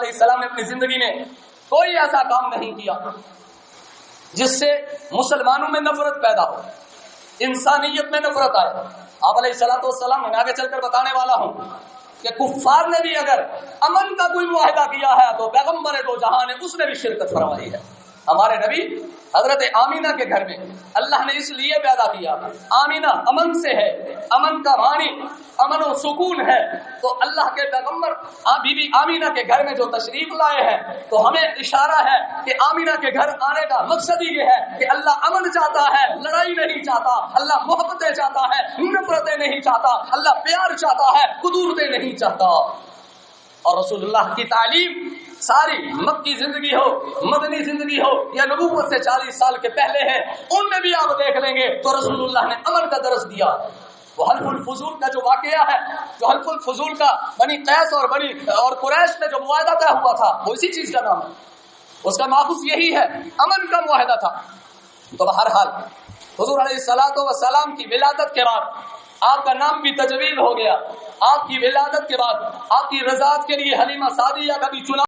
علیہ السلام نے اپنی زندگی میں کوئی ایسا کام نہیں کیا جس سے مسلمانوں میں نفرت پیدا ہو، انسانیت میں نفرت آئے۔ آپ علیہ السلام میں آگے چل کر بتانے والا ہوں کہ کفار نے بھی اگر امن کا کوئی معاہدہ کیا ہے تو پیغمبر دو جہاں نے اس نے بھی شرکت فرمائی ہے۔ ہمارے نبی حضرت آمینہ کے گھر میں اللہ نے اس لیے پیدا کیا، آمینہ امن سے ہے، امن کا معنی امن و سکون ہے، تو اللہ کے پیغمبر بی بی آمینہ کے گھر میں جو تشریف لائے ہیں تو ہمیں اشارہ ہے کہ آمینہ کے گھر آنے کا مقصد ہی یہ ہے کہ اللہ امن چاہتا ہے، لڑائی نہیں چاہتا، اللہ محبتیں چاہتا ہے، نفرتیں نہیں چاہتا، اللہ پیار چاہتا ہے، قدورتیں نہیں چاہتا۔ اور رسول اللہ کی تعلیم ساری مکی زندگی ہو، مدنی زندگی ہو یا نبوت سے 40 سال کے پہلے ہے، ان میں بھی آپ دیکھ لیں گے تو رسول اللہ نے امن کا درس دیا۔ وہ حلف الفضول کا جو واقعہ ہے، جو حلف الفضول کا بنی قیس اور قریش میں جو معاہدہ طے ہوا تھا، وہ اسی چیز کا نام ہے، اس کا ماخذ یہی ہے، امن کا معاہدہ تھا۔ تو بہرحال حضور علیہ السلام کی ولادت کے بعد آپ کا نام بھی تجویز ہو گیا، آپ کی ولادت کے بعد آپ کی رضاعت کے لیے حلیمہ سعدیہ کا بھی چناؤ